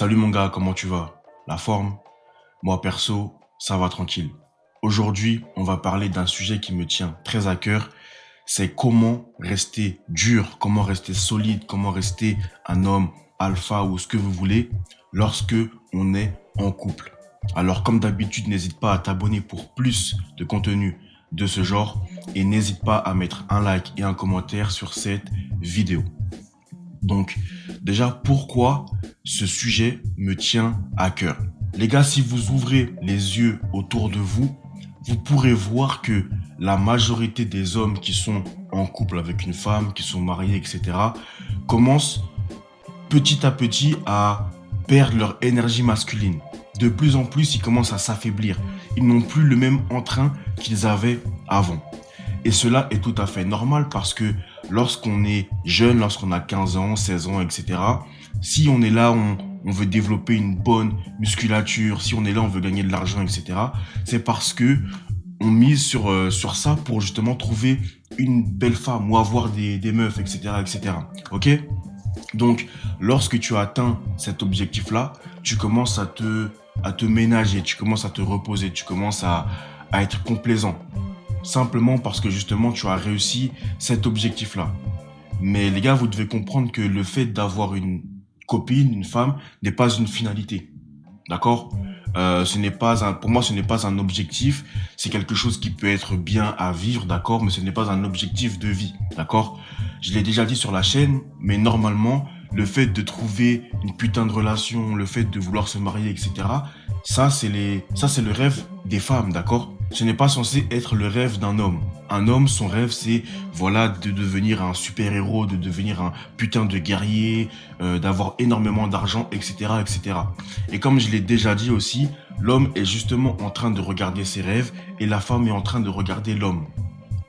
Salut mon gars, comment tu vas? La forme? Moi perso, ça va tranquille. Aujourd'hui, on va parler d'un sujet qui me tient très à cœur. C'est comment rester dur, comment rester solide, comment rester un homme alpha ou ce que vous voulez lorsque on est en couple. Alors comme d'habitude, n'hésite pas à t'abonner pour plus de contenu de ce genre et n'hésite pas à mettre un like et un commentaire sur cette vidéo. Donc, déjà, pourquoi ce sujet me tient à cœur? Les gars, si vous ouvrez les yeux autour de vous, vous pourrez voir que la majorité des hommes qui sont en couple avec une femme, qui sont mariés, etc., commencent petit à petit à perdre leur énergie masculine. De plus en plus, ils commencent à s'affaiblir. Ils n'ont plus le même entrain qu'ils avaient avant. Et cela est tout à fait normal parce que lorsqu'on est jeune, lorsqu'on a 15 ans, 16 ans, etc., si on est là, on veut développer une bonne musculature, si on est là, on veut gagner de l'argent, etc., c'est parce que on mise sur ça pour justement trouver une belle femme ou avoir des meufs, etc., etc. Ok? Donc, lorsque tu as atteint cet objectif-là, tu commences à te ménager, tu commences à te reposer, tu commences à être complaisant. Simplement parce que justement tu as réussi cet objectif-là. Mais les gars, vous devez comprendre que le fait d'avoir une copine, une femme, n'est pas une finalité. D'accord? Pour moi, ce n'est pas un objectif. C'est quelque chose qui peut être bien à vivre, d'accord? Mais ce n'est pas un objectif de vie, d'accord? Je l'ai déjà dit sur la chaîne, mais normalement, le fait de trouver une putain de relation, le fait de vouloir se marier, etc., ça, c'est le rêve des femmes, d'accord? Ce n'est pas censé être le rêve d'un homme. Un homme, son rêve, c'est, voilà, de devenir un super-héros, de devenir un putain de guerrier, d'avoir énormément d'argent, etc., etc. Et comme je l'ai déjà dit aussi, l'homme est justement en train de regarder ses rêves et la femme est en train de regarder l'homme.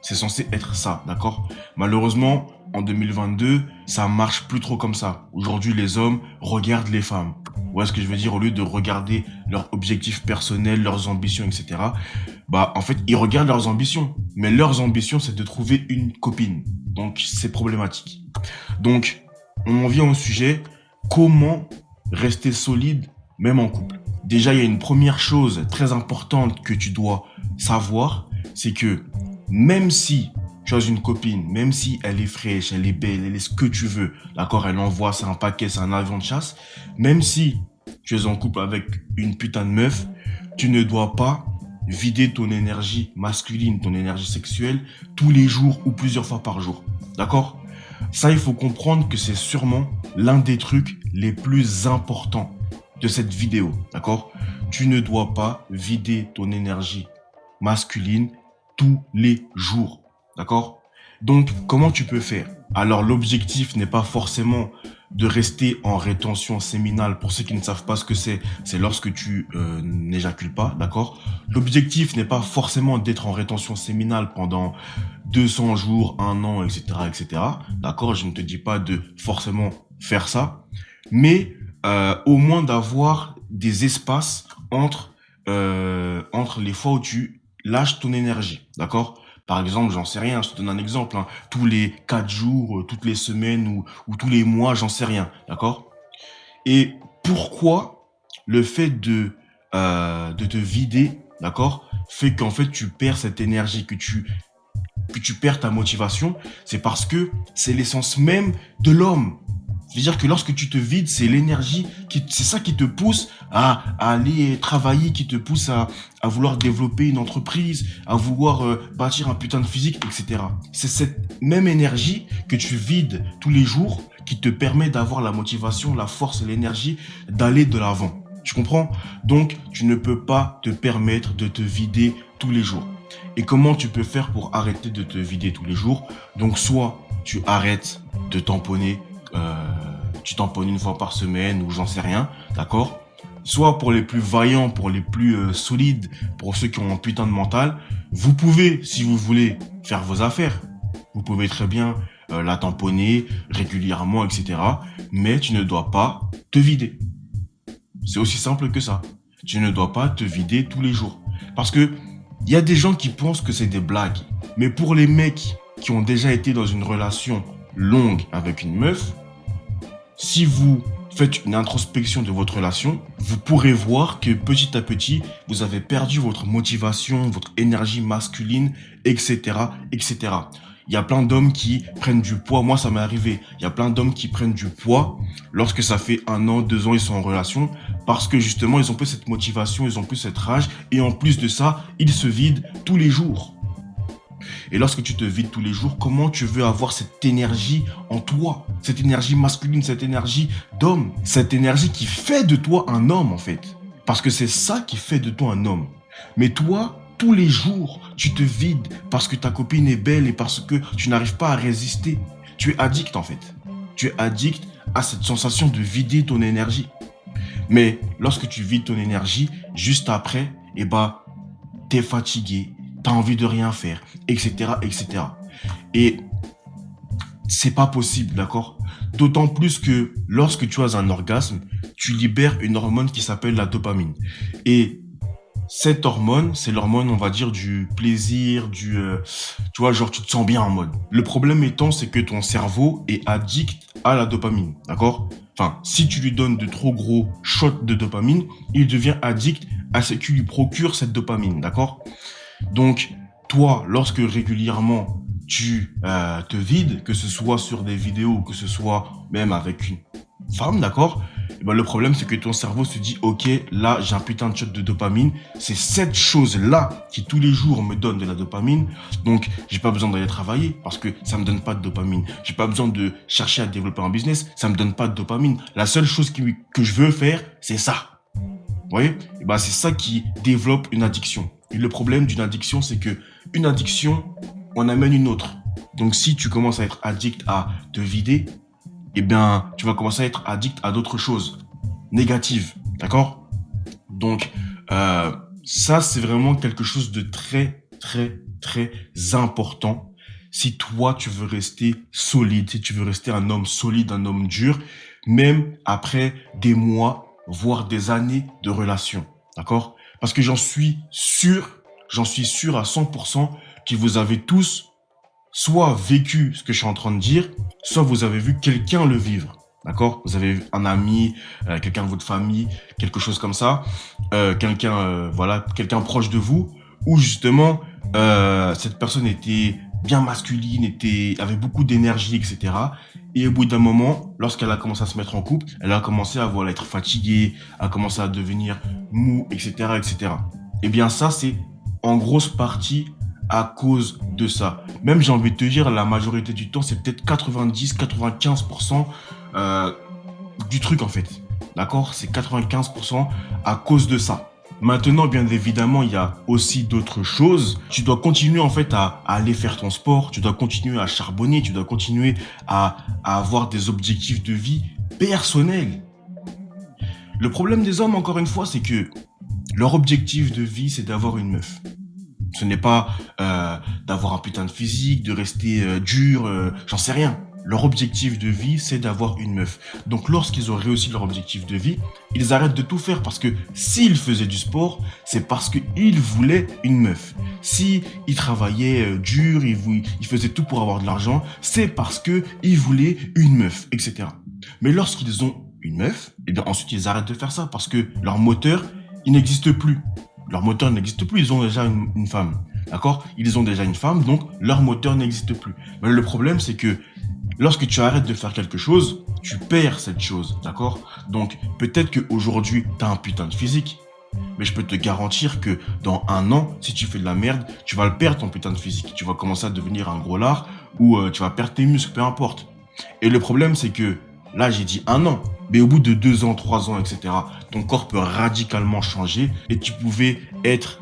C'est censé être ça, d'accord? Malheureusement, en 2022, ça marche plus trop comme ça. Aujourd'hui, les hommes regardent les femmes. Vous voyez ce que je veux dire? Au lieu de regarder leurs objectifs personnels, leurs ambitions, etc., bah, en fait, ils regardent leurs ambitions. Mais leurs ambitions, c'est de trouver une copine. Donc, c'est problématique. Donc, on en vient au sujet, comment rester solide, même en couple? Déjà, il y a une première chose très importante que tu dois savoir, c'est que même si tu as une copine, même si elle est fraîche, elle est belle, elle est ce que tu veux, d'accord, elle envoie, c'est un paquet, c'est un avion de chasse, même si tu es en couple avec une putain de meuf, tu ne dois pas vider ton énergie masculine, ton énergie sexuelle, tous les jours ou plusieurs fois par jour, d'accord? Ça, il faut comprendre que c'est sûrement l'un des trucs les plus importants de cette vidéo, d'accord? Tu ne dois pas vider ton énergie masculine tous les jours. D'accord? Donc, comment tu peux faire? Alors, l'objectif n'est pas forcément de rester en rétention séminale. Pour ceux qui ne savent pas ce que c'est lorsque tu n'éjacules pas, d'accord? L'objectif n'est pas forcément d'être en rétention séminale pendant 200 jours, un an, etc., etc. D'accord? Je ne te dis pas de forcément faire ça, mais au moins d'avoir des espaces entre les fois où tu lâches ton énergie, d'accord? Par exemple, j'en sais rien, je te donne un exemple, hein, tous les 4 jours, toutes les semaines ou tous les mois, j'en sais rien, d'accord? Et pourquoi le fait de te vider, d'accord, fait qu'en fait tu perds cette énergie, que tu perds ta motivation, c'est parce que c'est l'essence même de l'homme. C'est-à-dire que lorsque tu te vides, c'est l'énergie, c'est ça qui te pousse à aller travailler, qui te pousse à vouloir développer une entreprise, à vouloir bâtir un putain de physique, etc. C'est cette même énergie que tu vides tous les jours qui te permet d'avoir la motivation, la force et l'énergie d'aller de l'avant. Tu comprends? Donc, tu ne peux pas te permettre de te vider tous les jours. Et comment tu peux faire pour arrêter de te vider tous les jours? Donc, soit tu arrêtes de tamponner, tu tamponnes une fois par semaine ou j'en sais rien, d'accord? Soit pour les plus vaillants, pour les plus solides, pour ceux qui ont un putain de mental, vous pouvez, si vous voulez, faire vos affaires. Vous pouvez très bien la tamponner régulièrement, etc. Mais tu ne dois pas te vider. C'est aussi simple que ça. Tu ne dois pas te vider tous les jours. Parce que il y a des gens qui pensent que c'est des blagues. Mais pour les mecs qui ont déjà été dans une relation longue avec une meuf, si vous faites une introspection de votre relation, vous pourrez voir que petit à petit, vous avez perdu votre motivation, votre énergie masculine, etc., etc. Il y a plein d'hommes qui prennent du poids. Moi, ça m'est arrivé. Il y a plein d'hommes qui prennent du poids lorsque ça fait 1 an, 2 ans, ils sont en relation parce que justement, ils ont plus cette motivation, ils ont plus cette rage et en plus de ça, ils se vident tous les jours. Et lorsque tu te vides tous les jours, comment tu veux avoir cette énergie en toi? Cette énergie masculine, cette énergie d'homme, cette énergie qui fait de toi un homme en fait. Parce que c'est ça qui fait de toi un homme. Mais toi, tous les jours, tu te vides parce que ta copine est belle et parce que tu n'arrives pas à résister. Tu es addict en fait. Tu es addict à cette sensation de vider ton énergie. Mais lorsque tu vides ton énergie, juste après, eh ben, t'es fatigué, t'as envie de rien faire, etc., etc. Et c'est pas possible, d'accord? D'autant plus que lorsque tu as un orgasme, tu libères une hormone qui s'appelle la dopamine. Et cette hormone, c'est l'hormone, on va dire, du plaisir, tu vois, genre, tu te sens bien en mode. Le problème étant, c'est que ton cerveau est addict à la dopamine, d'accord? Enfin, si tu lui donnes de trop gros shots de dopamine, il devient addict à ce qui lui procure cette dopamine, d'accord? Donc, toi, lorsque régulièrement tu te vides, que ce soit sur des vidéos, que ce soit même avec une femme, d'accord? Eh ben, le problème, c'est que ton cerveau se dit, ok, là, j'ai un putain de shot de dopamine. C'est cette chose-là qui, tous les jours, me donne de la dopamine. Donc, j'ai pas besoin d'aller travailler parce que ça me donne pas de dopamine. J'ai pas besoin de chercher à développer un business. Ça me donne pas de dopamine. La seule chose que je veux faire, c'est ça. Vous voyez? Eh ben, c'est ça qui développe une addiction. Et le problème d'une addiction, c'est que une addiction, on amène une autre. Donc, si tu commences à être addict à te vider, eh bien, tu vas commencer à être addict à d'autres choses négatives, d'accord? Donc, ça, c'est vraiment quelque chose de très, très, très important. Si toi, tu veux rester solide, si tu veux rester un homme solide, un homme dur, même après des mois, voire des années de relation, d'accord? Parce que j'en suis sûr à 100% que vous avez tous soit vécu ce que je suis en train de dire, soit vous avez vu quelqu'un le vivre. D'accord? Vous avez un ami, quelqu'un de votre famille, quelque chose comme ça, voilà, quelqu'un proche de vous, où justement cette personne était bien masculine, avait beaucoup d'énergie, etc. Et au bout d'un moment, lorsqu'elle a commencé à se mettre en couple, elle a commencé à voilà, être fatiguée, a commencé à devenir mou, etc., etc. Eh bien ça, c'est en grosse partie à cause de ça. Même, j'ai envie de te dire, la majorité du temps, c'est peut-être 90-95% du truc, en fait. D'accord? C'est 95% à cause de ça. Maintenant, bien évidemment, il y a aussi d'autres choses. Tu dois continuer, en fait, à aller faire ton sport. Tu dois continuer à charbonner. Tu dois continuer à avoir des objectifs de vie personnels. Le problème des hommes, encore une fois, c'est que leur objectif de vie, c'est d'avoir une meuf. Ce n'est pas d'avoir un putain de physique, de rester dur, j'en sais rien. Leur objectif de vie, c'est d'avoir une meuf. Donc lorsqu'ils ont réussi leur objectif de vie, ils arrêtent de tout faire parce que s'ils faisaient du sport, c'est parce qu'ils voulaient une meuf. Si ils travaillaient dur, ils faisaient tout pour avoir de l'argent, c'est parce que ils voulaient une meuf, etc. Mais lorsqu'ils ont une meuf, et bien ensuite ils arrêtent de faire ça parce que leur moteur, il n'existe plus. Leur moteur n'existe plus, ils ont déjà une femme. D'accord? Ils ont déjà une femme, donc leur moteur n'existe plus. Mais le problème, c'est que lorsque tu arrêtes de faire quelque chose, tu perds cette chose. D'accord? Donc, peut-être qu'aujourd'hui, tu as un putain de physique. Mais je peux te garantir que dans 1 an, si tu fais de la merde, tu vas le perdre ton putain de physique. Tu vas commencer à devenir un gros lard ou tu vas perdre tes muscles, peu importe. Et le problème, c'est que là, j'ai dit 1 an. Mais au bout de 2 ans, 3 ans, etc., ton corps peut radicalement changer et tu pouvais être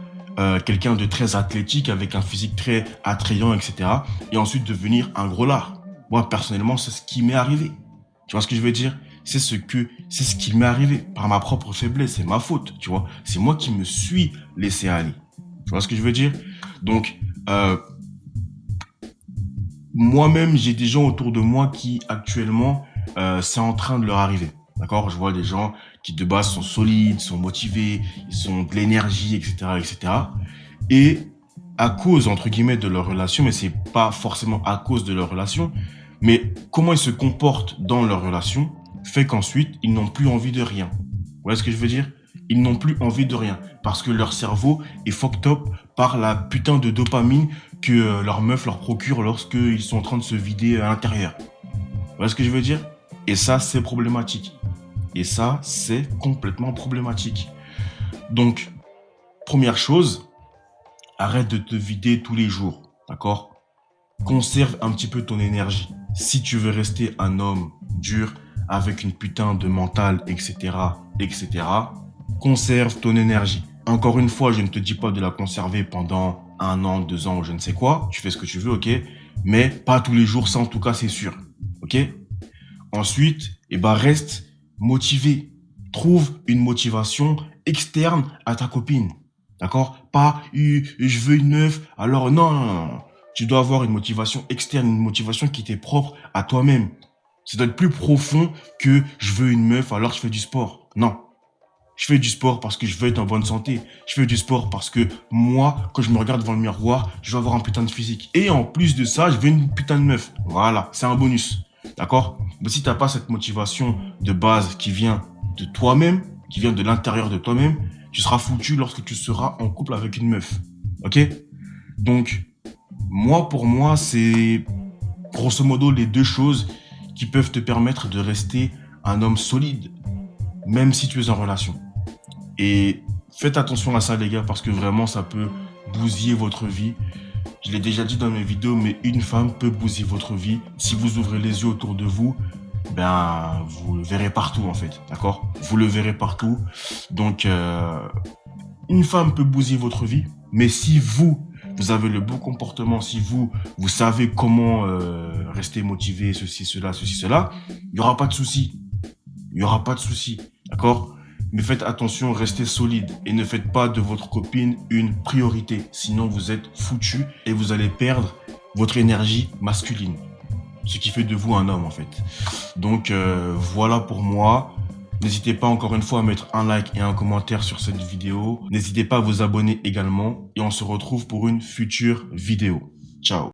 quelqu'un de très athlétique avec un physique très attrayant, etc. Et ensuite devenir un gros lard. Moi, personnellement, c'est ce qui m'est arrivé. Tu vois ce que je veux dire? C'est ce qui m'est arrivé par ma propre faiblesse. C'est ma faute, tu vois. C'est moi qui me suis laissé aller. Tu vois ce que je veux dire? Donc, moi-même, j'ai des gens autour de moi qui, actuellement, c'est en train de leur arriver. D'accord? Je vois des gens qui, de base, sont solides, sont motivés, ils ont de l'énergie, etc., etc. Et à cause, entre guillemets, de leur relation, mais c'est pas forcément à cause de leur relation, mais comment ils se comportent dans leur relation, fait qu'ensuite, ils n'ont plus envie de rien. Vous voyez ce que je veux dire? Ils n'ont plus envie de rien parce que leur cerveau est fucked up par la putain de dopamine que leur meuf leur procure lorsqu'ils sont en train de se vider à l'intérieur. Vous voyez ce que je veux dire? Et ça, c'est problématique. Et ça, c'est complètement problématique. Donc, première chose, arrête de te vider tous les jours, d'accord? Conserve un petit peu ton énergie. Si tu veux rester un homme dur, avec une putain de mental, etc., conserve ton énergie. Encore une fois, je ne te dis pas de la conserver pendant 1 an, 2 ans ou je ne sais quoi. Tu fais ce que tu veux, ok? Mais pas tous les jours, ça en tout cas, c'est sûr. Ok? Ensuite, reste motivé. Trouve une motivation externe à ta copine. D'accord? Pas, je veux une meuf. Alors, non, non, non, non. Tu dois avoir une motivation externe, une motivation qui t'est propre à toi-même. Ça doit être plus profond que je veux une meuf, alors je fais du sport. Non. Je fais du sport parce que je veux être en bonne santé. Je fais du sport parce que moi, quand je me regarde devant le miroir, je veux avoir un putain de physique. Et en plus de ça, je veux une putain de meuf. Voilà, c'est un bonus. D'accord? Mais si t'as pas cette motivation de base qui vient de toi-même, qui vient de l'intérieur de toi-même, tu seras foutu lorsque tu seras en couple avec une meuf. Ok? Donc, pour moi, c'est grosso modo les deux choses qui peuvent te permettre de rester un homme solide, même si tu es en relation. Et faites attention à ça, les gars, parce que vraiment, ça peut bousiller votre vie. Je l'ai déjà dit dans mes vidéos, mais une femme peut bousiller votre vie. Si vous ouvrez les yeux autour de vous, vous le verrez partout, en fait. D'accord? Vous le verrez partout. Donc, une femme peut bousiller votre vie, mais si vous avez le bon comportement, si vous savez comment rester motivé, ceci, cela, il n'y aura pas de souci. Il n'y aura pas de souci. D'accord? Mais faites attention, restez solide et ne faites pas de votre copine une priorité. Sinon, vous êtes foutu et vous allez perdre votre énergie masculine. Ce qui fait de vous un homme, en fait. Donc, voilà pour moi. N'hésitez pas encore une fois à mettre un like et un commentaire sur cette vidéo. N'hésitez pas à vous abonner également. Et on se retrouve pour une future vidéo. Ciao.